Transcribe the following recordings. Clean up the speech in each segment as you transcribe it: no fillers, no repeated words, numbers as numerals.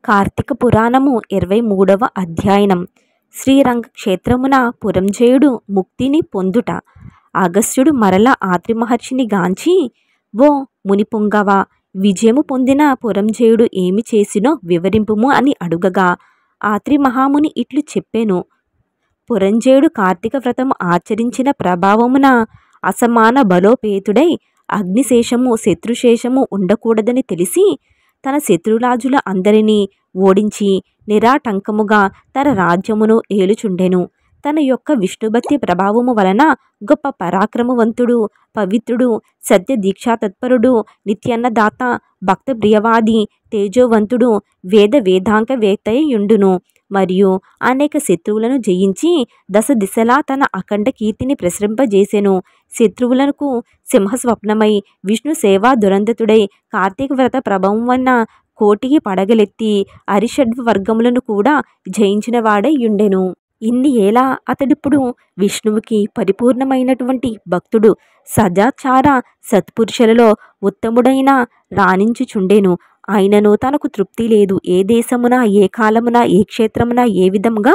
కార్తీక పురాణము 23వ అధ్యాయనం. శ్రీరంగ క్షేత్రమున పురంజేయుడు ముక్తిని పొందుట. అగస్త్యుడు మరల ఆత్రి మహర్షిని గాంచి, ఓ మునిపుంగవ, విజయము పొందిన పురంజేయుడు ఏమి చేసినో వివరింపుము అని అడుగగా, ఆత్రి మహాముని ఇట్లు చెప్పెను. పురంజేయుడు కార్తీక వ్రతము ఆచరించిన ప్రభావమున అసమాన బలోపేతుడై అగ్నిశేషము శత్రుశేషము ఉండకూడదని తెలిసి తన శత్రురాజుల అందరినీ ఓడించి నిరాటంకముగా తన రాజ్యమును ఏలుచుండెను. తన యొక్క విష్ణుభక్తి ప్రభావము వలన గొప్ప పరాక్రమవంతుడు, పవిత్రుడు, సత్య దీక్షా తత్పరుడు, నిత్యన్నదాత, భక్త ప్రియవాది, తేజోవంతుడు, వేదాంక వేత్తయుండును. మరియు అనేక శత్రువులను జయించి దశ దిశలా తన అఖండ కీర్తిని ప్రసరింపజేసెను. శత్రువులకు సింహస్వప్నమై విష్ణు సేవా దురంధతుడై కార్తీక వ్రత ప్రభావం వలన కోటికి పడగలెత్తి అరిషడ్వ వర్గములను కూడా జయించిన వాడై యుండెను. ఇన్ని ఏలా అతడిప్పుడు విష్ణువుకి పరిపూర్ణమైనటువంటి భక్తుడు, సదాచార సత్పురుషులలో ఉత్తముడైన రాణించుచుండెను. ఆయనను తనకు తృప్తి లేదు. ఏ దేశమున, ఏ కాలమున, ఏ క్షేత్రమున, ఏ విధంగా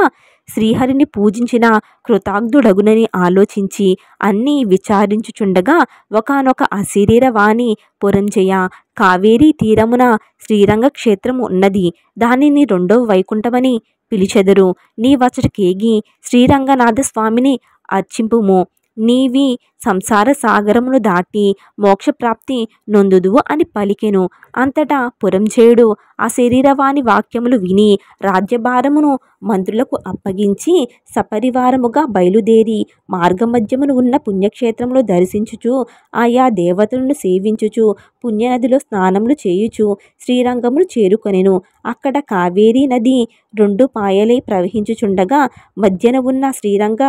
శ్రీహరిని పూజించిన కృతార్థుడగునని ఆలోచించి అన్నీ విచారించుచుండగా ఒకానొక అశరీరవాణి, పురంజయ, కావేరీ తీరమున శ్రీరంగ క్షేత్రము ఉన్నది. దానిని రెండవ వైకుంఠమని పిలిచెదరు. నీవచటకేగి శ్రీరంగనాథ స్వామిని అర్చింపుము. నీవి సంసార సాగరమును దాటి మోక్షప్రాప్తి నొందుదువు అని పలికెను. అంతటా పురంజేయుడు ఆ శరీరవాణి వాక్యములు విని రాజ్యభారమును మంత్రులకు అప్పగించి సపరివారముగా బయలుదేరి మార్గమధ్యమును ఉన్న పుణ్యక్షేత్రములు దర్శించుచు, ఆయా దేవతలను సేవించుచు, పుణ్యనదిలో స్నానములు చేయుచు శ్రీరంగమును చేరుకొనెను. అక్కడ కావేరీ నది రెండు పాయలై ప్రవహించుచుండగా మధ్యన ఉన్న శ్రీరంగ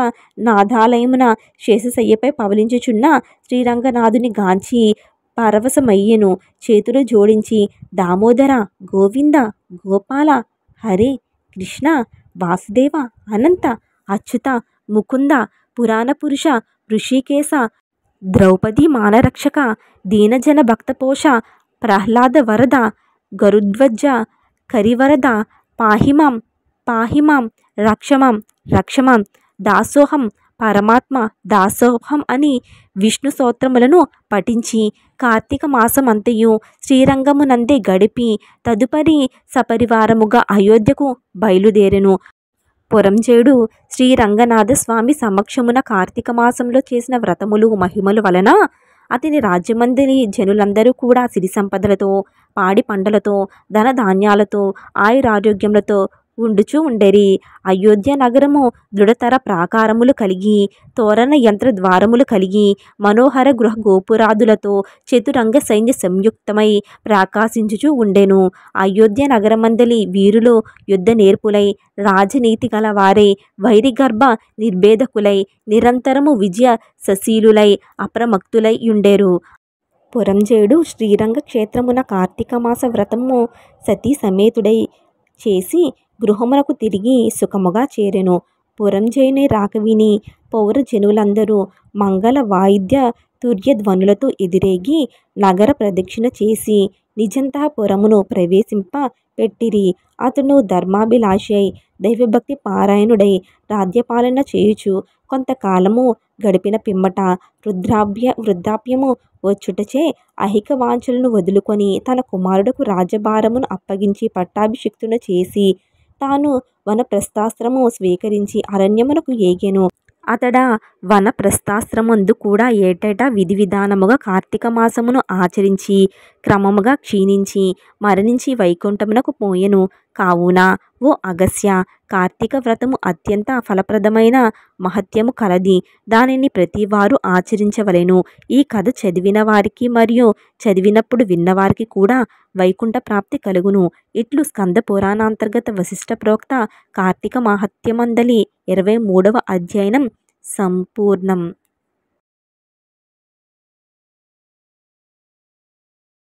నాథాలయమున శేషశయ్యపై పవలించుచున్న శ్రీరంగనాథుని గాంచి పరవశమయ్యెను. చేతులు జోడించి, దామోదర, గోవింద, గోపాల, హరే కృష్ణ, వాసుదేవ, అనంత, అచ్యుత, ముకుంద, పురాణ పురుష, ఋషికేశ, ద్రౌపదీ మానరక్షక, దీనజన భక్తపోష, ప్రహ్లాద వరద, గరుధ్వజ, కరివరద, పాహిమాం పాహిమాం, రక్షమాం రక్షమాం, దాసోహం పరమాత్మ దాసోహం అని విష్ణు స్తోత్రములను పఠించి కార్తీక మాసమంతయు శ్రీరంగమునందే గడిపి తదుపరి సపరివారముగా అయోధ్యకు బయలుదేరెను. పురంజేయుడు శ్రీరంగనాథ స్వామి సమక్షమున కార్తీక మాసంలో చేసిన వ్రతములు మహిమలు వలన అతని రాజ్యమందరి జనులందరూ కూడా సిరి సంపదలతో, పాడి పంటలతో, ధనధాన్యాలతో, ఆయురారోగ్యములతో ఉండుచూ ఉండేరి. అయోధ్య నగరము దృఢతర ప్రాకారములు కలిగి, తోరణ యంత్ర ద్వారములు కలిగి, మనోహర గృహ గోపురాదులతో చతురంగ సైన్య సంయుక్తమై ప్రకాశించుచూ ఉండెను. అయోధ్య నగరమందలి వీరులు యుద్ధ నేర్పులై, రాజనీతి గలవారై, వైరిగర్భ నిర్భేదకులై, నిరంతరము విజయ సశీలులై, అప్రమత్తులై యుండెరు. పురంజేయుడు శ్రీరంగ క్షేత్రమున కార్తీక మాస వ్రతము సతీ సమేతుడై చేసి గృహమునకు తిరిగి సుఖముగా చేరెను. పురంజేయుని రాక విని పౌరజనులందరూ మంగళ వాయిద్య తుర్యధ్వనులతో ఎదురేగి నగర ప్రదక్షిణ చేసి నిజంతఃపురమును ప్రవేశింప పెట్టిరి. అతను ధర్మాభిలాషి అయి దైవభక్తి పారాయణుడై రాజ్యపాలన చేయుచు కొంతకాలము గడిపిన పిమ్మట వృద్ధాప్యము వచ్చుటచే అహిక వాంఛలను వదులుకొని తన కుమారుడకు రాజ్యభారమును అప్పగించి పట్టాభిషిక్తును చేసి తాను వనప్రస్థాశ్రము స్వీకరించి అరణ్యమునకు ఏగెను. అతడ వనప్రస్థాశ్రమందు కూడా ఏటేటా విధి విధానముగా కార్తీక మాసమును ఆచరించి క్రమముగా క్షీణించి మరణించి వైకుంఠమునకు పోయెను. కావున ఓ అగస్య, కార్తీక వ్రతము అత్యంత ఫలప్రదమైన మహత్యము కలది. దానిని ప్రతివారు ఆచరించవలెను. ఈ కథ చదివిన వారికి మరియు చదివినప్పుడు విన్నవారికి కూడా వైకుంఠ ప్రాప్తి కలుగును. ఇట్లు స్కంద పురాణాంతర్గత వశిష్ఠ ప్రోక్త కార్తీక మహత్యమందలి 23వ అధ్యాయం సంపూర్ణం.